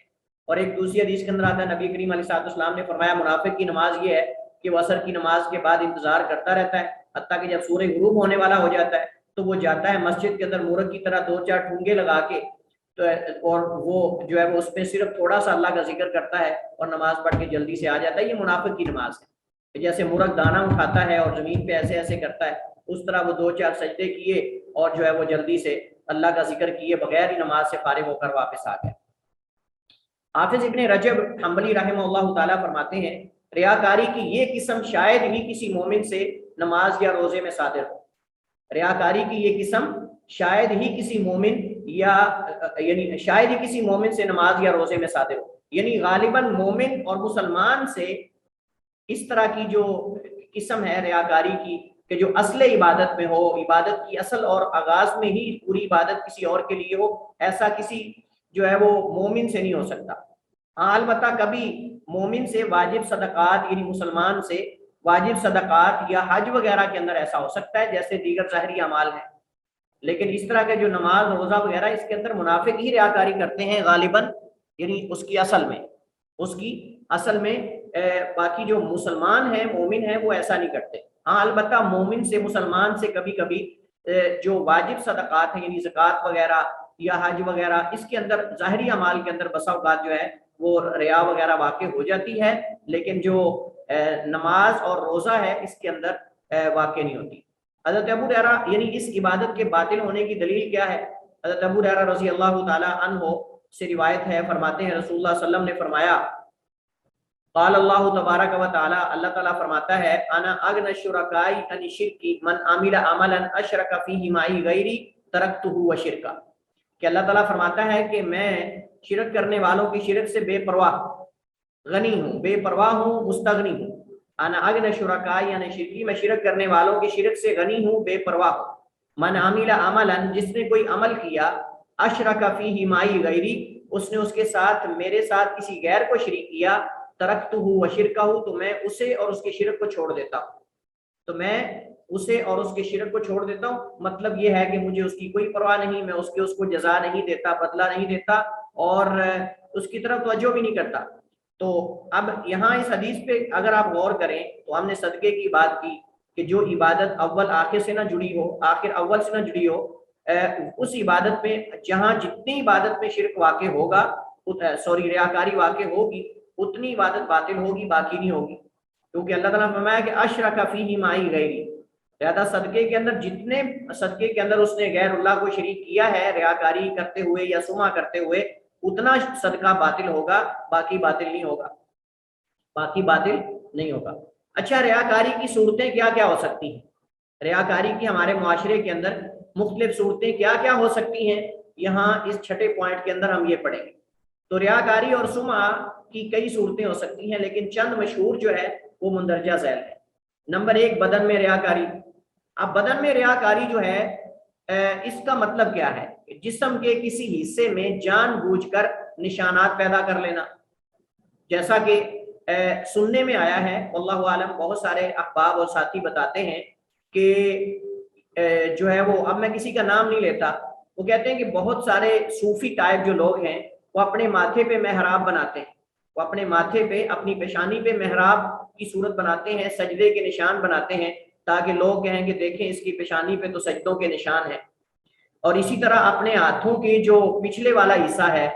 اور ایک دوسری حدیث کے اندر آتا ہے نبی کریم علیہ الصلوۃ والسلام نے فرمایا منافق کی نماز یہ ہے کہ وہ عصر کی نماز کے بعد انتظار کرتا رہتا ہے، حتیٰ کہ جب سورج غروب ہونے والا ہو جاتا ہے تو وہ جاتا ہے مسجد کے اندر مورغ کی طرح 2-4 ٹھونگے لگا کے، تو اور وہ جو ہے وہ اس میں صرف تھوڑا سا اللہ کا ذکر کرتا ہے اور نماز پڑھ کے جلدی سے آ جاتا ہے، یہ منافق کی نماز ہے، جیسے مرغ دانہ اٹھاتا ہے اور زمین پہ ایسے ایسے کرتا ہے، اس طرح وہ 2-4 سجدے کیے اور جو ہے وہ جلدی سے اللہ کا ذکر کیے بغیر ہی نماز سے فارغ ہو کر واپس آ گئے۔ حافظ ابن رجب حنبلی رحمہ اللہ تعالیٰ فرماتے ہیں ریاکاری کی یہ قسم شاید ہی کسی مومن سے نماز یا روزے میں صادر ہو. ریاکاری کی یہ قسم شاید ہی کسی مومن یا یعنی شاید ہی کسی مومن سے نماز یا روزے میں صادر ہو. یعنی غالباً مومن اور مسلمان سے اس طرح کی جو قسم ہے ریاکاری کی کہ جو اصل عبادت میں ہو، عبادت کی اصل اور آغاز میں ہی پوری عبادت کسی اور کے لیے ہو، ایسا کسی جو ہے وہ مومن سے نہیں ہو سکتا. ہاں البتہ کبھی مومن سے واجب صدقات یعنی مسلمان سے واجب صدقات یا حج وغیرہ کے اندر ایسا ہو سکتا ہے جیسے دیگر ظاہری اعمال ہیں، لیکن اس طرح کے جو نماز روزہ وغیرہ اس کے اندر منافق ہی ریاکاری کرتے ہیں غالباً، یعنی اس کی اصل میں باقی جو مسلمان ہیں مومن ہیں وہ ایسا نہیں کرتے. ہاں البتہ مومن سے مسلمان سے کبھی کبھی جو واجب صدقات ہیں یعنی زکوٰۃ وغیرہ یا حج وغیرہ اس کے اندر ظاہری اعمال کے اندر بسا اوقات جو ہے وہ ریا وغیرہ واقع ہو جاتی ہے، لیکن جو نماز اور روزہ ہے اس کے اندر واقع نہیں ہوتی. حضرت ابو ہریرہ یعنی اس عبادت کے باطل ہونے کی دلیل کیا ہے؟ حضرت ابو ہریرہ رضی اللہ تعالی عنہ سے روایت ہے، فرماتے ہیں رسول اللہ صلی اللہ علیہ وسلم نے فرمایا قال اللہ تبارک و تعالی، اللہ تعالیٰ فرماتا ہے انا اغنى الشرکاء عن الشرک من عمل عملا اشرک فیہ معی غیری ترکتہ وشرکا، کہ اللہ تعالیٰ فرماتا ہے کہ میں شرک کرنے والوں کی شرک سے بے پرواہ غنی ہوں، بے پرواہ ہوں، مستغنی ہوں. انا اغنى الشرکاء یعنی شرکی، میں شرک کرنے والوں کی شرک سے غنی ہوں، بے پرواہ ہوں. من عمل عملا، جس نے کوئی عمل کیا، اشرک فیہ معی غیری، اس نے اس کے ساتھ میرے ساتھ کسی غیر کو شریک کیا، ترکتہ وشرکہ، تو میں اسے اور اس کے شرک کو چھوڑ دیتا ہوں. تو میں اسے اور اس کے شرک کو چھوڑ دیتا ہوں، مطلب یہ ہے کہ مجھے اس کی کوئی پرواہ نہیں، میں اس کو جزا نہیں دیتا، بدلہ نہیں دیتا اور اس کی طرف توجہ بھی نہیں کرتا. تو اب یہاں اس حدیث پہ اگر آپ غور کریں تو ہم نے صدقے کی بات کی کہ جو عبادت اول آخر سے نہ جڑی ہو، آخر اول سے نہ جڑی ہو، اس عبادت میں جہاں جتنی عبادت میں شرک واقع ہوگا، ریاکاری واقع ہوگی، اتنی عبادت باطل ہوگی، باقی نہیں ہوگی. کیونکہ اللہ تعالیٰ نے فرمایا کہ اشرک فیہ معی غیری، لہذا صدقے کے اندر جتنے صدقے کے اندر اس نے غیر اللہ کو شریک کیا ہے ریاکاری کرتے ہوئے یا سما کرتے ہوئے، اتنا صدقہ باطل ہوگا، باقی باطل نہیں ہوگا، باقی باطل نہیں ہوگا. اچھا، ریاکاری کی صورتیں کیا کیا ہو سکتی ہیں؟ ریاکاری کی ہمارے معاشرے کے اندر مختلف صورتیں کیا کیا ہو سکتی ہیں، یہاں اس چھٹے پوائنٹ کے اندر ہم یہ پڑھیں گے. تو ریاکاری اور سمعہ کی کئی صورتیں ہو سکتی ہیں، لیکن چند مشہور جو ہے وہ مندرجہ ذیل ہے. نمبر 1، بدن میں ریاکاری. اب بدن میں ریاکاری جو ہے اس کا مطلب کیا ہے؟ جسم کے کسی حصے میں جان بوجھ کر نشانات پیدا کر لینا، جیسا کہ سننے میں آیا ہے، واللہ عالم، بہت سارے احباب اور ساتھی بتاتے ہیں کہ جو ہے وہ، اب میں کسی کا نام نہیں لیتا، وہ کہتے ہیں کہ بہت سارے صوفی ٹائپ جو لوگ ہیں وہ اپنے ماتھے پہ محراب بناتے ہیں، وہ اپنے ماتھے پہ اپنی پیشانی پہ محراب کی صورت بناتے ہیں، سجدے کے نشان بناتے ہیں، تاکہ لوگ کہیں کہ دیکھیں اس کی پیشانی پہ تو سجدوں کے نشان ہیں. اور اسی طرح اپنے ہاتھوں کے جو پچھلے والا حصہ ہے،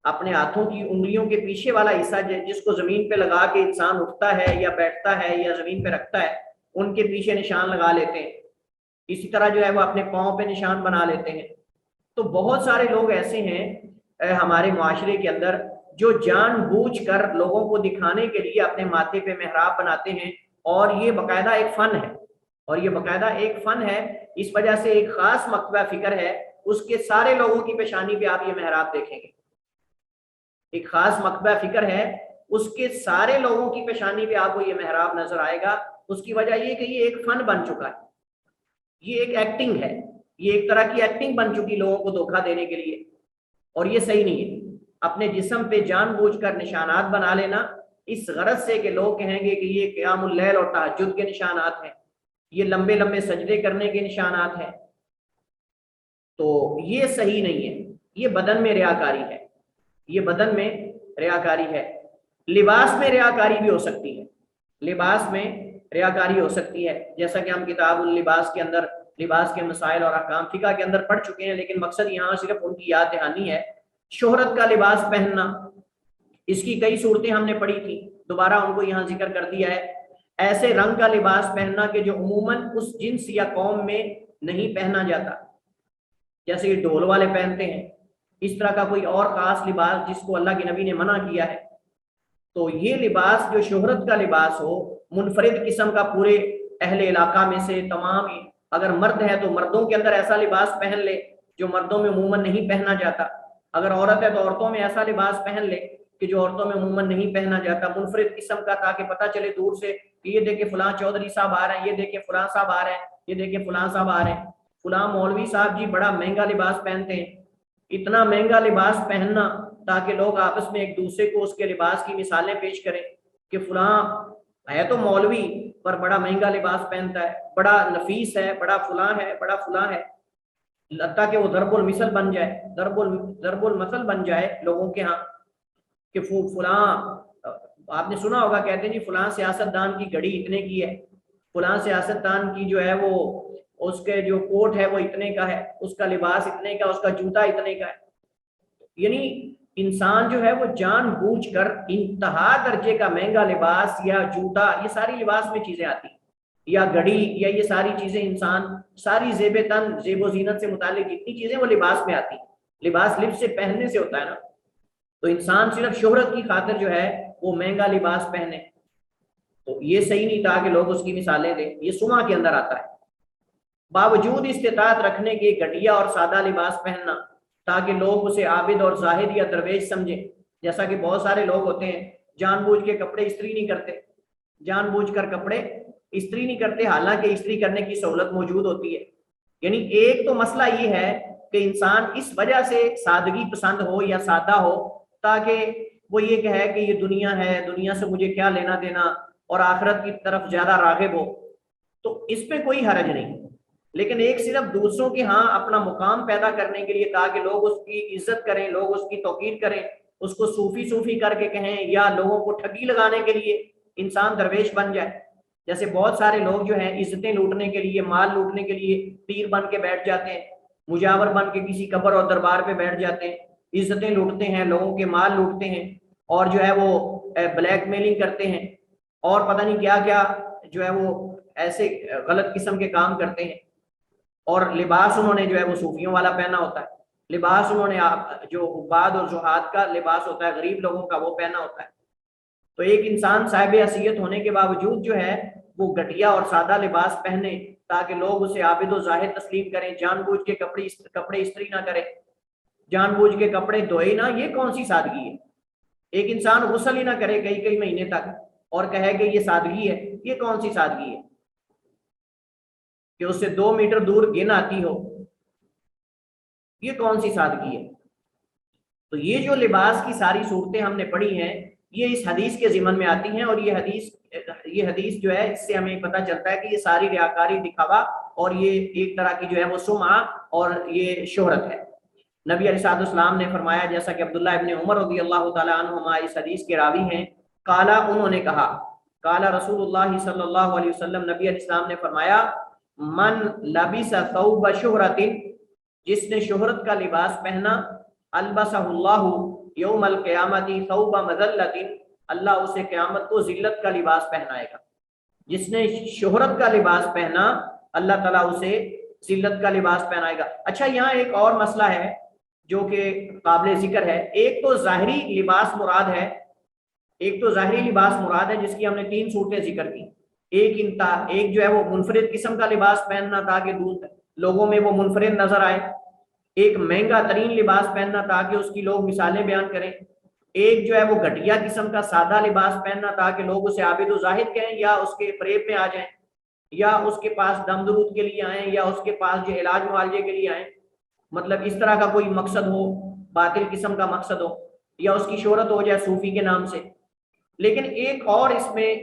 اپنے ہاتھوں کی انگلیوں کے پیچھے والا حصہ جس کو زمین پہ لگا کے انسان اٹھتا ہے یا بیٹھتا ہے یا زمین پہ رکھتا ہے، ان کے پیچھے نشان لگا لیتے ہیں. اسی طرح جو ہے وہ اپنے پاؤں پہ نشان بنا لیتے ہیں. تو بہت سارے لوگ ایسے ہیں ہمارے معاشرے کے اندر جو جان بوجھ کر لوگوں کو دکھانے کے لیے اپنے ماتھے پہ محراب بناتے ہیں، اور یہ باقاعدہ ایک فن ہے. اس وجہ سے ایک خاص مکتبہ فکر ہے، اس کے سارے لوگوں کی پیشانی پہ آپ یہ محراب دیکھیں گے. ایک خاص مکتبہ فکر ہے، اس کے سارے لوگوں کی پیشانی پہ آپ کو یہ محراب نظر آئے گا. اس کی وجہ یہ کہ یہ ایک فن بن چکا ہے، یہ ایک ایکٹنگ ہے، یہ ایک طرح کی ایکٹنگ بن چکی لوگوں کو دھوکہ دینے کے لیے، اور یہ صحیح نہیں ہے. اپنے جسم پہ جان بوجھ کر نشانات بنا لینا اس غرض سے کہ لوگ کہیں گے کہ یہ قیام اللیل اور تہجد کے نشانات ہیں، یہ لمبے لمبے سجدے کرنے کے نشانات ہیں، تو یہ صحیح نہیں ہے. یہ بدن میں ریاکاری ہے، یہ بدن میں ریاکاری ہے. لباس میں ریاکاری بھی ہو سکتی ہے، لباس میں ریاکاری ہو سکتی ہے، جیسا کہ ہم کتاب اللباس کے اندر لباس کے مسائل اور احکام فقہ کے اندر پڑھ چکے ہیں، لیکن مقصد یہاں صرف ان کی یاد دہانی ہے. شہرت کا لباس پہننا، اس کی کئی صورتیں ہم نے پڑھی تھی، دوبارہ ان کو یہاں ذکر کر دیا ہے. ایسے رنگ کا لباس پہننا کہ جو عموماً اس جنس یا قوم میں نہیں پہنا جاتا، جیسے یہ ڈھول والے پہنتے ہیں، اس طرح کا کوئی اور خاص لباس جس کو اللہ کے نبی نے منع کیا ہے. تو یہ لباس جو شہرت کا لباس ہو، منفرد قسم کا، پورے اہل علاقہ میں سے تمام، اگر مرد ہے تو مردوں کے اندر ایسا لباس پہن لے جو مردوں میں عموماً نہیں پہنا جاتا، اگر عورت ہے تو عورتوں میں ایسا لباس پہن لے کہ جو عورتوں میں عموماً نہیں پہنا جاتا، منفرد قسم کا، تاکہ پتہ چلے دور سے کہ یہ دیکھیں فلاں چودھری صاحب آ رہے ہیں، یہ دیکھیں فلاں صاحب آ رہے ہیں، یہ دیکھیں فلاں صاحب آ رہے ہیں، فلاں مولوی صاحب جی بڑا مہنگا لباس پہنتے ہیں۔ اتنا مہنگا لباس پہننا تاکہ لوگ آپس میں ایک دوسرے کو اس کے لباس کی مثالیں پیش کریں کہ فلاں ہے تو مولوی پر بڑا مہنگا لباس پہنتا ہے، بڑا نفیس ہے، بڑا فلاں ہے، بڑا فلاں ہے، تاکہ وہ ضرب المثل بن جائے، ضرب المثل بن جائے لوگوں کے ہاں کہ فلاں، آپ نے سنا ہوگا کہتے ہیں جی فلاں سیاست دان کی گھڑی اتنے کی ہے، فلاں سیاست دان کی جو ہے وہ اس کے جو کوٹ ہے وہ اتنے کا ہے، اس کا لباس اتنے کا، اس کا جوتا اتنے کا ہے۔ یعنی انسان جو ہے وہ جان بوجھ کر انتہا درجے کا مہنگا لباس یا جوتا، یہ ساری لباس میں چیزیں آتی ہیں، یا گھڑی، یا یہ ساری چیزیں، انسان ساری زیب تن، زیب و زینت سے متعلق جتنی چیزیں وہ لباس میں آتی ہیں، لباس لبس سے پہننے سے ہوتا ہے نا۔ تو انسان صرف شہرت کی خاطر جو ہے وہ مہنگا لباس پہنے، تو یہ صحیح نہیں تھا کہ لوگ اس کی مثالیں دیں، یہ سما کے اندر آتا ہے۔ باوجود استطاعت رکھنے کے گھٹیا اور سادہ لباس پہننا تاکہ لوگ اسے عابد اور زاہد یا درویش سمجھیں، جیسا کہ بہت سارے لوگ ہوتے ہیں جان بوجھ کے کپڑے استری نہیں کرتے، جان بوجھ کر کپڑے استری نہیں کرتے، حالانکہ استری کرنے کی سہولت موجود ہوتی ہے۔ یعنی ایک تو مسئلہ یہ ہے کہ انسان اس وجہ سے سادگی پسند ہو یا سادہ ہو تاکہ وہ یہ کہے کہ یہ دنیا ہے، دنیا سے مجھے کیا لینا دینا، اور آخرت کی طرف زیادہ راغب ہو، تو اس پہ کوئی حرج نہیں۔ لیکن ایک صرف دوسروں کے ہاں اپنا مقام پیدا کرنے کے لیے تاکہ لوگ اس کی عزت کریں، لوگ اس کی توقیر کریں، اس کو صوفی صوفی کر کے کہیں، یا لوگوں کو ٹھگی لگانے کے لیے انسان درویش بن جائے، جیسے بہت سارے لوگ جو ہیں عزتیں لوٹنے کے لیے، مال لوٹنے کے لیے پیر بن کے بیٹھ جاتے ہیں، مجاور بن کے کسی قبر اور دربار پہ بیٹھ جاتے ہیں، عزتیں لوٹتے ہیں، لوگوں کے مال لوٹتے ہیں، اور جو ہے وہ بلیک میلنگ کرتے ہیں، اور پتہ نہیں کیا کیا جو ہے وہ ایسے غلط قسم کے کام کرتے ہیں۔ اور لباس انہوں نے جو ہے وہ صوفیوں والا پہنا ہوتا ہے، لباس انہوں نے جو عباد اور زہاد کا لباس ہوتا ہے، غریب لوگوں کا، وہ پہنا ہوتا ہے۔ تو ایک انسان صاحب حیثیت ہونے کے باوجود جو ہے وہ گھٹیا اور سادہ لباس پہنے تاکہ لوگ اسے عابد و زاہد تسلیم کریں، جان بوجھ کے کپڑے استری نہ کرے، جان بوجھ کے کپڑے دھوئے نہ، یہ کون سی سادگی ہے؟ ایک انسان غسل ہی نہ کرے کئی کئی مہینے تک اور کہے کہ یہ سادگی ہے، یہ کون سی سادگی ہے؟ کہ اس سے 2 میٹر دور گن آتی ہو، یہ کون سی سادگی ہے؟ تو یہ جو لباس کی ساری صورتیں ہم نے پڑھی ہیں یہ اس حدیث کے ضمن میں آتی ہیں، اور یہ حدیث جو ہے اس سے ہمیں پتہ چلتا ہے کہ یہ ساری ریاکاری، دکھاوا، اور یہ ایک طرح کی جو ہے وہ سمعہ اور یہ شہرت ہے۔ نبی علیہ السلام نے فرمایا، جیسا کہ عبداللہ ابن عمر رضی اللہ تعالیٰ عنہما اس حدیث کے راوی ہیں، قالا، انہوں نے کہا، قالا رسول اللہ صلی اللہ علیہ وسلم، نبی علیہ السلام نے فرمایا، من لبس ثوب شہرت، جس نے شہرت کا لباس پہنا، البسہ اللہ یوم القیامت ثوب مذلت، اللہ اسے قیامت کو ذلت کا لباس پہنائے گا۔ جس نے شہرت کا لباس پہنا اللہ تعالیٰ اسے ذلت کا لباس پہنائے گا۔ اچھا، یہاں ایک اور مسئلہ ہے جو کہ قابل ذکر ہے۔ ایک تو ظاہری لباس مراد ہے، ایک تو ظاہری لباس مراد ہے جس کی ہم نے 3 صورتیں ذکر کی۔ ایک جو ہے وہ منفرد قسم کا لباس پہننا تاکہ لوگوں میں وہ منفرد نظر آئے، ایک مہنگا ترین لباس پہننا تاکہ اس کی لوگ مثالیں بیان کریں، ایک جو ہے وہ گھٹیا قسم کا سادہ لباس پہننا تاکہ لوگ اسے عابد و زاہد کہیں یا اس کے فریب میں آ جائیں، یا اس کے پاس دم درود کے لیے آئیں، یا اس کے پاس جو علاج معالجے کے لیے آئیں، مطلب اس طرح کا کوئی مقصد ہو، باطل قسم کا مقصد ہو، یا اس کی شہرت ہو جائے صوفی کے نام سے۔ لیکن ایک اور اس میں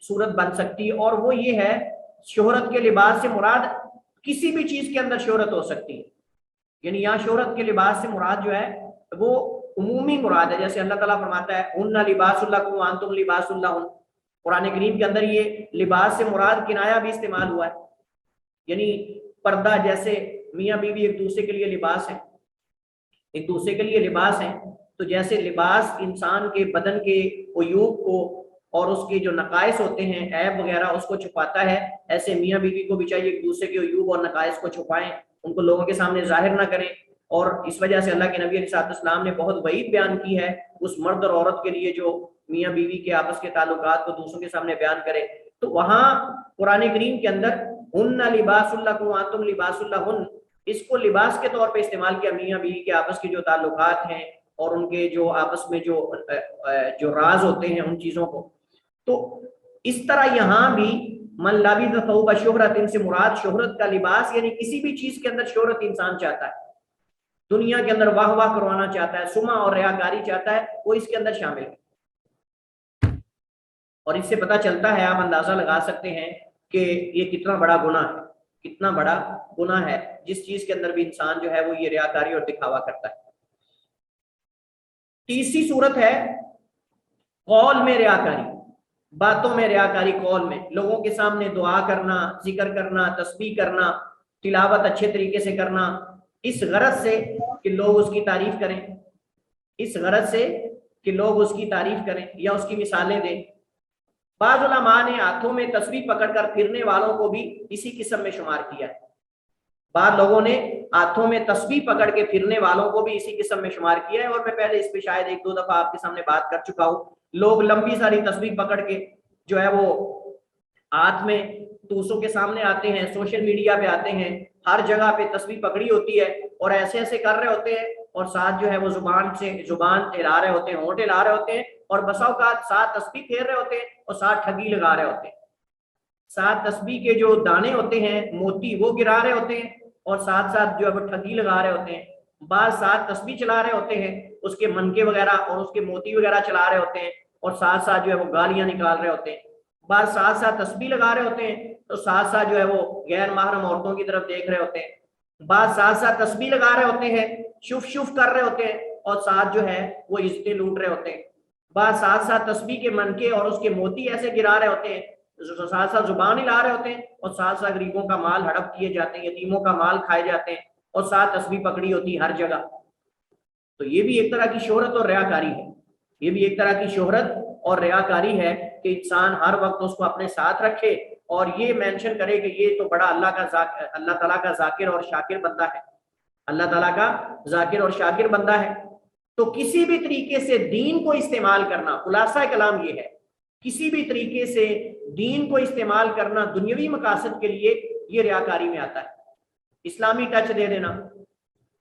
صورت بن سکتی ہے، اور وہ یہ ہے شہرت کے لباس سے مراد کسی بھی چیز کے اندر شہرت ہو سکتی ہے، یعنی یہاں شہرت کے لباس سے مراد جو ہے وہ عمومی مراد ہے، جیسے اللہ تعالیٰ فرماتا ہے ہن لباس لکم وانتم لباس لہن۔ قرآن کریم کے اندر یہ لباس سے مراد کنایا بھی استعمال ہوا ہے، یعنی پردہ، جیسے میاں بیوی ایک دوسرے کے لیے لباس ہیں، ایک دوسرے کے لیے لباس ہیں، تو جیسے لباس انسان کے بدن کے عیوب کو اور اس کے جو نقائص ہوتے ہیں، عیب وغیرہ، اس کو چھپاتا ہے، ایسے میاں بیوی کو بھی چاہیے ایک دوسرے کے عیوب اور نقائص کو چھپائیں، ان کو لوگوں کے سامنے ظاہر نہ کریں، اور اس وجہ سے اللہ کے نبی علیہ السلام نے بہت وعید بیان کی ہے اس مرد اور عورت کے لیے جو میاں بیوی کے آپس کے تعلقات کو دوسروں کے سامنے بیان کرے. تو وہاں قرآن کریم کے اندر ہن لباس لکم وانتم لباس لہن، اس کو لباس کے طور پہ استعمال کیا میاں بیوی کے آپس کے جو تعلقات ہیں اور ان کے جو آپس میں جو راز ہوتے ہیں ان چیزوں کو. تو اس طرح یہاں بھی من لبس ثوب شہرت، ان سے مراد شہرت کا لباس، یعنی کسی بھی چیز کے اندر شہرت انسان چاہتا ہے، دنیا کے اندر واہ واہ کروانا چاہتا ہے، سما اور ریاکاری چاہتا ہے، وہ اس کے اندر شامل ہے. اور اس سے پتہ چلتا ہے، آپ اندازہ لگا سکتے ہیں کہ یہ کتنا بڑا گناہ ہے، کتنا بڑا گناہ ہے جس چیز کے اندر بھی انسان جو ہے وہ یہ ریاکاری اور دکھاوا کرتا ہے. تیسری صورت ہے قول میں ریاکاری، باتوں میں ریاکاری، قول میں لوگوں کے سامنے دعا کرنا، ذکر کرنا، تسبیح کرنا، تلاوت اچھے طریقے سے کرنا، اس غرض سے کہ لوگ اس کی تعریف کریں، اس غرض سے کہ لوگ اس کی تعریف کریں یا اس کی مثالیں دیں. بعض علماء نے ہاتھوں میں تسبیح پکڑ کر پھرنے والوں کو بھی اسی قسم میں شمار کیا ہے. بعض لوگوں نے ہاتھوں میں تسبیح پکڑ کے پھرنے والوں کو بھی اسی قسم میں شمار کیا ہے، اور میں پہلے اس پہ شاید 1-2 دفعہ آپ کے سامنے بات کر چکا ہوں. لوگ لمبی ساری تسبیح پکڑ کے جو ہے وہ ہاتھ میں دوسروں کے سامنے آتے ہیں، سوشل میڈیا پہ آتے ہیں، ہر جگہ پہ تسبیح پکڑی ہوتی ہے اور ایسے ایسے کر رہے ہوتے ہیں، اور ساتھ جو ہے وہ زبان ہلا رہے ہوتے ہیں، ہونٹ ہلا رہے ہوتے ہیں، اور بسا اوقات ساتھ تسبیح پھیر رہے ہوتے ہیں اور ساتھ ٹھگی لگا رہے ہوتے ہیں. ساتھ تسبیح کے جو دانے ہوتے ہیں، موتی، وہ گرا رہے ہوتے ہیں اور ساتھ ساتھ جو ہے وہ ٹھگی لگا رہے ہوتے ہیں. بعض ساتھ تسبیح چلا رہے ہوتے ہیں، اس کے منکے وغیرہ اور اس کے موتی وغیرہ چلا رہے ہوتے ہیں اور ساتھ ساتھ جو ہے وہ گالیاں نکال رہے ہوتے ہیں. بعض ساتھ ساتھ تسبیح لگا رہے ہوتے ہیں تو ساتھ ساتھ جو ہے وہ غیر محرم عورتوں کی طرف دیکھ رہے ہوتے ہیں. بعض ساتھ ساتھ تسبیح لگا رہے ہوتے ہیں، شف شف کر رہے ہوتے ہیں اور ساتھ جو ہے وہ عزتیں لوٹ رہے ہوتے ہیں. بعض ساتھ ساتھ تسبیح کے منکے اور اس کے موتی ایسے گرا رہے ہوتے ہیں، ساتھ ساتھ زبان ہلا رہے ہوتے ہیں اور ساتھ ساتھ غریبوں کا مال ہڑپ کیے جاتے ہیں، یتیموں کا مال کھائے جاتے ہیں اور ساتھ تسبیح پکڑی ہوتی ہے ہر جگہ. تو یہ بھی ایک طرح کی شہرت اور ریاکاری ہے، یہ بھی ایک طرح کی شہرت اور ریاکاری ہے کہ انسان ہر وقت اس کو اپنے ساتھ رکھے اور یہ مینشن کرے کہ یہ تو بڑا اللہ تعالیٰ کا ذاکر اور شاکر بندہ ہے، اللہ تعالیٰ کا ذاکر اور شاکر بندہ ہے. تو کسی بھی طریقے سے دین کو استعمال کرنا، خلاصہ کلام یہ ہے، کسی بھی طریقے سے دین کو استعمال کرنا دنیاوی مقاصد کے لیے، یہ ریاکاری میں آتا ہے. اسلامی ٹچ دے دینا،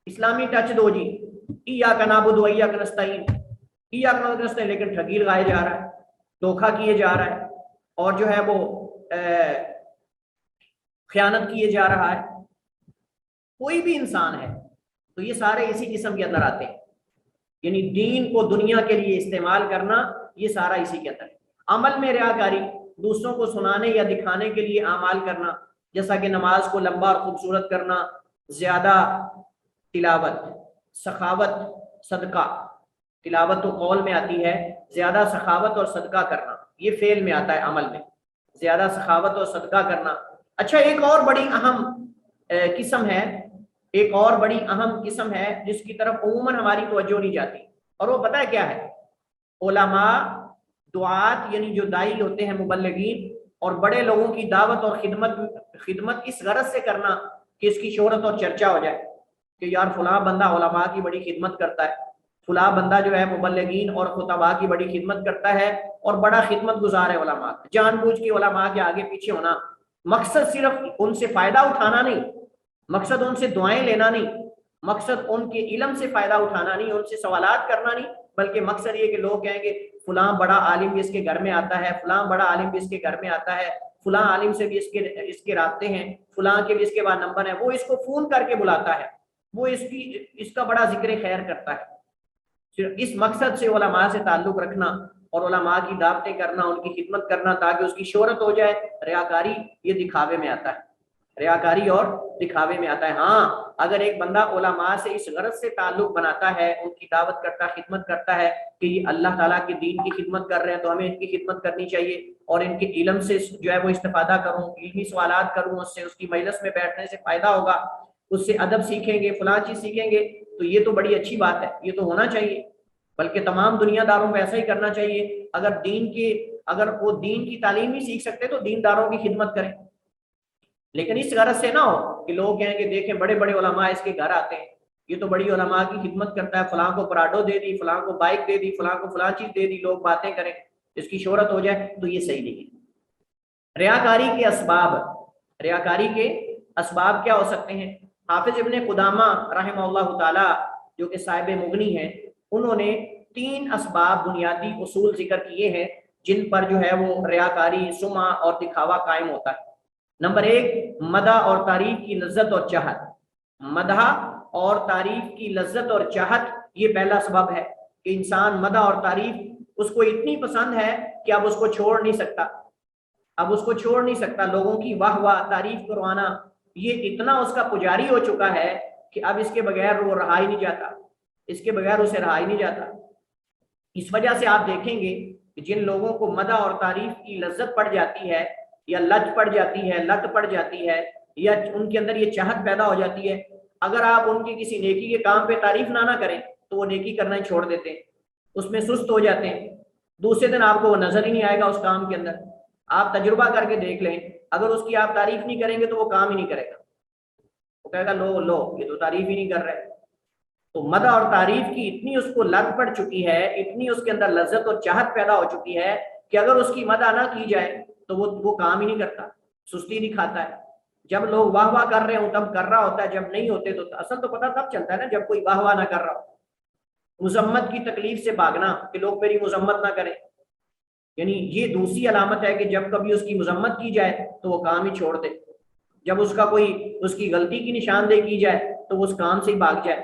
اسلامی ٹچ دو جی، ایاک نعبد و ایاک نستعین، ایاک نعبد و نستعین، لیکن ٹھگی لگائے جا رہا ہے، دھوکہ کیے جا رہا ہے اور جو ہے وہ خیانت کیے جا رہا ہے. کوئی بھی انسان ہے تو یہ سارے اسی قسم کے اندر آتے ہیں، یعنی دین کو دنیا کے لیے استعمال کرنا، یہ سارا اسی کے اندر ہے. عمل میں ریاکاری، دوسروں کو سنانے یا دکھانے کے لیے اعمال کرنا، جیسا کہ نماز کو لمبا اور خوبصورت کرنا، زیادہ تلاوت، سخاوت، صدقہ. تلاوت تو قول میں آتی ہے، زیادہ سخاوت اور صدقہ کرنا یہ فعل میں آتا ہے، عمل میں زیادہ سخاوت اور صدقہ کرنا. اچھا، ایک اور بڑی اہم قسم ہے، ایک اور بڑی اہم قسم ہے جس کی طرف عموماً ہماری توجہ نہیں جاتی، اور وہ پتہ ہے کیا ہے؟ علماء، دعات، یعنی جو داعی ہوتے ہیں، مبلغین، اور بڑے لوگوں کی دعوت اور خدمت اس غرض سے کرنا کہ اس کی شہرت اور چرچا ہو جائے کہ یار فلاں بندہ علماء کی بڑی خدمت کرتا ہے، فلاں بندہ جو ہے مبلغین اور خطباء کی بڑی خدمت کرتا ہے اور بڑا خدمت گزار ہے علماء. جان بوجھ کے علماء کے آگے پیچھے ہونا، مقصد صرف ان سے فائدہ اٹھانا نہیں، مقصد ان سے دعائیں لینا نہیں، مقصد ان کے علم سے فائدہ اٹھانا نہیں، ان سے سوالات کرنا نہیں، بلکہ مقصد یہ کہ لوگ کہیں گے فلاں بڑا عالم بھی اس کے گھر میں آتا ہے، فلاں بڑا عالم بھی اس کے گھر میں آتا ہے، فلاں عالم سے بھی اس کے رابطے ہیں، فلاں کے بھی اس کے بعد نمبر ہے، وہ اس کو فون کر کے بلاتا ہے، وہ اس کا بڑا ذکر خیر کرتا ہے. صرف اس مقصد سے علماء سے تعلق رکھنا اور علماء کی دعوتیں کرنا، ان کی خدمت کرنا تاکہ اس کی شہرت ہو جائے، ریاکاری یہ دکھاوے میں آتا ہے، ریاکاری اور دکھاوے میں آتا ہے. ہاں، اگر ایک بندہ علماء سے اس غرض سے تعلق بناتا ہے، ان کی دعوت کرتا، خدمت کرتا ہے کہ یہ اللہ تعالیٰ کے دین کی خدمت کر رہے ہیں تو ہمیں ان کی خدمت کرنی چاہیے اور ان کے علم سے جو ہے وہ استفادہ کروں، علمی سوالات کروں، اس سے اس کی مجلس میں بیٹھنے سے فائدہ ہوگا، اس سے ادب سیکھیں گے، فلاں چیز سیکھیں گے، تو یہ تو بڑی اچھی بات ہے، یہ تو ہونا چاہیے، بلکہ تمام دنیا داروں کو ایسا ہی کرنا چاہیے. اگر وہ دین کی تعلیم ہی سیکھ سکتے تو دین داروں کی خدمت کریں، لیکن اس غرض سے نہ ہو کہ لوگ کہیں کہ دیکھیں بڑے بڑے علماء اس کے گھر آتے ہیں یہ تو بڑی علماء کی خدمت کرتا ہے، فلاں کو پراڈو دے دی، فلاں کو بائک دے دی، فلاں کو فلاں چیز دے دی، لوگ باتیں کریں، اس کی شہرت ہو جائے، تو یہ صحیح نہیں ہے۔ ریاکاری کے اسباب، ریاکاری کے اسباب کیا ہو سکتے ہیں؟ حافظ ابن قدامہ رحمہ اللہ تعالی جو کہ صاحب مغنی ہیں، انہوں نے 3 اسباب بنیادی اصول ذکر کیے ہیں جن پر جو ہے وہ ریاکاری، سمعہ اور دکھاوا قائم ہوتا ہے۔ نمبر 1، مدح اور تعریف کی لذت اور چاہت۔ مدح اور تعریف کی لذت اور چاہت یہ پہلا سبب ہے کہ انسان مدح اور تعریف اس کو اتنی پسند ہے کہ اب اس کو چھوڑ نہیں سکتا، اب اس کو چھوڑ نہیں سکتا۔ لوگوں کی واہ واہ تعریف کروانا یہ اتنا اس کا پجاری ہو چکا ہے کہ اب اس کے بغیر وہ رہا ہی نہیں جاتا، اس کے بغیر اسے رہا ہی نہیں جاتا۔ اس وجہ سے آپ دیکھیں گے کہ جن لوگوں کو مدح اور تعریف کی لذت پڑ جاتی ہے، یا لت پڑ جاتی ہے، لت پڑ جاتی ہے، یا ان کے اندر یہ چاہت پیدا ہو جاتی ہے، اگر آپ ان کی کسی نیکی کے کام پہ تعریف نہ کریں تو وہ نیکی کرنا ہی چھوڑ دیتے ہیں، اس میں سست ہو جاتے ہیں، دوسرے دن آپ کو وہ نظر ہی نہیں آئے گا اس کام کے اندر۔ آپ تجربہ کر کے دیکھ لیں، اگر اس کی آپ تعریف نہیں کریں گے تو وہ کام ہی نہیں کرے گا، وہ کہے گا لو لو یہ تو تعریف ہی نہیں کر رہے۔ تو مدح اور تعریف کی اتنی اس کو لت پڑ چکی ہے، اتنی اس کے اندر لذت اور چاہت پیدا ہو چکی ہے کہ اگر اس کی مدح نہ کی جائے تو وہ کام ہی نہیں کرتا، سستی دکھاتا ہے۔ جب لوگ واہ واہ کر رہے ہوں تب کر رہا ہوتا ہے، جب نہیں ہوتے تو اصل تو پتہ تب چلتا ہے نا جب کوئی واہ واہ نہ کر رہا ہو۔ مذمت کی تکلیف سے بھاگنا کہ لوگ میری مذمت نہ کریں، یعنی یہ دوسری علامت ہے کہ جب کبھی اس کی مذمت کی جائے تو وہ کام ہی چھوڑ دے، جب اس کا کوئی اس کی غلطی کی نشاندہی کی جائے تو وہ اس کام سے ہی بھاگ جائے،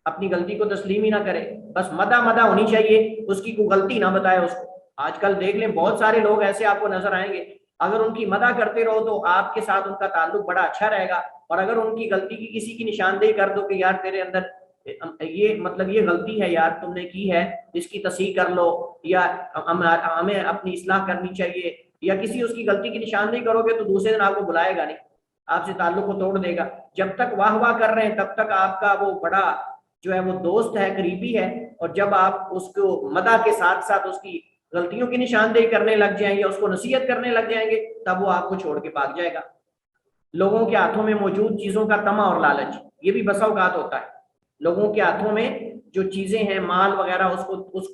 اپنی غلطی کو تسلیم ہی نہ کرے، بس مدح ہونی چاہیے، اس کی کوئی غلطی نہ بتائے اس کو۔ آج کل دیکھ لیں بہت سارے لوگ ایسے آپ کو نظر آئیں گے، اگر ان کی مدح کرتے رہو تو آپ کے ساتھ ان کا تعلق بڑا اچھا رہے گا، اور اگر ان کی غلطی کی کسی کی نشاندہی کر دو کہ یار تیرے اندر یہ مطلب یہ غلطی ہے یار تم نے کی ہے، اس کی تصحیح کر لو، یا ہمیں اپنی اصلاح کرنی چاہیے، یا کسی اس کی غلطی کی نشاندہی کرو گے تو دوسرے دن آپ کو بلائے گا نہیں، آپ سے تعلق کو توڑ دے گا۔ جب تک واہ واہ کر رہے ہیں تب تک آپ کا وہ بڑا جو ہے وہ دوست ہے، قریبی ہے، اور جب آپ اس کو مدح کے ساتھ ساتھ اس کی غلطیوں کی نشاندہی کرنے لگ جائیں گے، اس کو نصیحت کرنے لگ جائیں گے، تب وہ آپ کو چھوڑ کے بھاگ جائے گا۔ لوگوں کے ہاتھوں میں موجود چیزوں کا طمع اور لالچ، یہ بھی بسا اوقات ہوتا ہے۔ لوگوں کے ہاتھوں میں جو چیزیں ہیں، مال وغیرہ،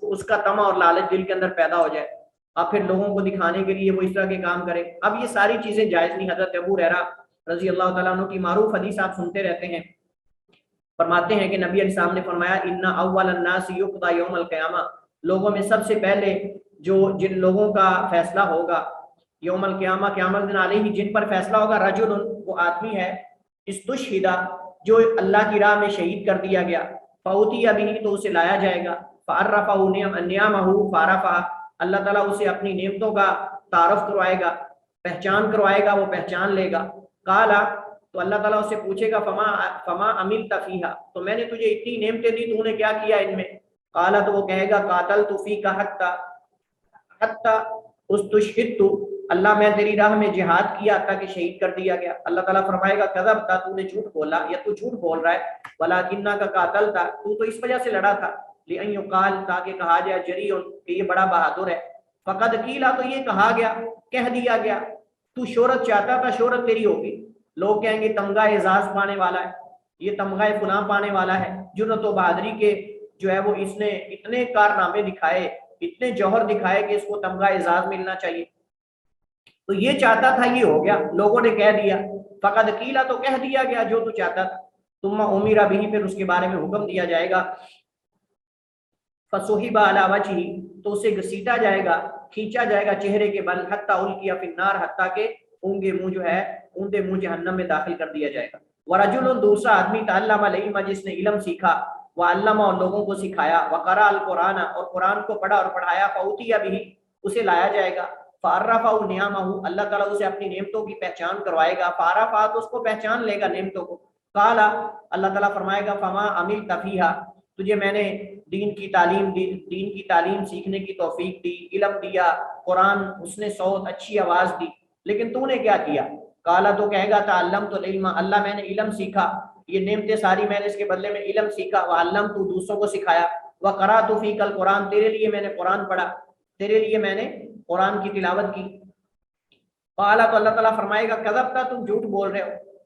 اس کا طمع اور لالچ دل کے اندر پیدا ہو جائے، اب پھر لوگوں کو دکھانے کے لیے وہ اس طرح کے کام کرے۔ اب یہ ساری چیزیں جائز نہیں۔ حضرت ابو ہریرہ رضی اللہ تعالیٰ عنہ کی معروف حدیث آپ سنتے رہتے ہیں، فرماتے ہیں کہ نبی علیہ السلام نے فرمایا ان اول الناس یقضى یوم القیامہ، لوگوں میں سب سے پہلے جن لوگوں کا فیصلہ ہوگا یوم القیامہ قیامت دن علیہ، جن پر فیصلہ ہوگا، رجل، وہ آدمی ہے، استشہد، جو اللہ کی راہ میں شہید کر دیا گیا، فاوتی به، تو اسے لایا جائے گا، فعرفہ نعمہ فعرفہ، اللہ تعالیٰ اسے اپنی نعمتوں کا تعارف کروائے گا، پہچان کروائے گا، وہ پہچان لے گا۔ قال، تو اللہ تعالیٰ اس سے پوچھے گا فما عملت فیہا، تو میں نے تجھے اتنی نعمتیں دی، تو نے کیا کیا ان میں؟ قال، تو وہ کہے گا قاتلت فیک حتی استشہدت، اللہ میں تیری راہ میں جہاد کیا تاکہ شہید کر دیا گیا۔ اللہ تعالیٰ فرمائے گا کذبت، تو نے جھوٹ بولا یا تو جھوٹ بول رہا ہے، ولکنک قاتلت، تو اس وجہ سے لڑا تھا، لئن یقال، تاکہ کہا جائے جریء، کہ یہ بڑا بہادر ہے، فقد قیل، تو یہ کہا گیا، کہہ دیا گیا، تو شہرت چاہتا تھا، شہرت تیری ہوگی، لوگ کہیں گے تمغہ اعزاز پانے والا ہے، یہ تمغہ فلاں پانے والا ہے، جرأت و بہادری کے جو ہے وہ اس نے اتنے کارنامے دکھائے، اتنے جوہر دکھائے کہ اس کو تمغہ اعزاز ملنا چاہیے، تو یہ چاہتا تھا، یہ ہو گیا، لوگوں نے کہہ دیا، فقد قیل، تو کہہ دیا گیا جو تو چاہتا تھا، ثم امر به، پھر اس کے بارے میں حکم دیا جائے گا، فصحب علی وجہہ، تو اسے گھسیٹا جائے گا، کھینچا جائے گا چہرے کے بل، حتی القی فی النار، حتیٰ کہ اونگے منہ جو ہے اوندے منہ جہنم میں داخل کر دیا جائے گا۔ ورجل، دوسرا آدمی، تعلم العلم، جس نے علم سیکھا، وعلم، اور لوگوں کو سکھایا، وقرأ القرآن، اور قرآن کو پڑھا اور پڑھایا، فأوتي به، اسے لایا جائے گا، فعرفہ نعمہ، اللہ تعالیٰ اسے اپنی نعمتوں کی پہچان کروائے گا، فعرفہ، تو اس کو پہچان لے گا نعمتوں کو، قال، اللہ تعالیٰ فرمائے گا فما عملت فیہا، تجھے میں نے دین کی تعلیم دی، دین کی تعلیم سیکھنے کی توفیق دی، علم دیا، قرآن، حسن صوت، اچھی آواز دی، لیکن تو نے کیا کیا؟ قال، تو کہے گا تعلمت العلم، اللہ میں نے علم سیکھا، یہ نعمتیں ساری میں نے اس کے بدلے میں علم سیکھا، وعلمت، دوسروں کو سکھایا، وقرأت فیک القرآن، تیرے لیے میں نے قرآن پڑھا، تیرے لیے میں نے قرآن کی تلاوت کی۔ قال، تو اللہ تعالیٰ فرمائے گا کذبت، تم جھوٹ بول رہے ہو،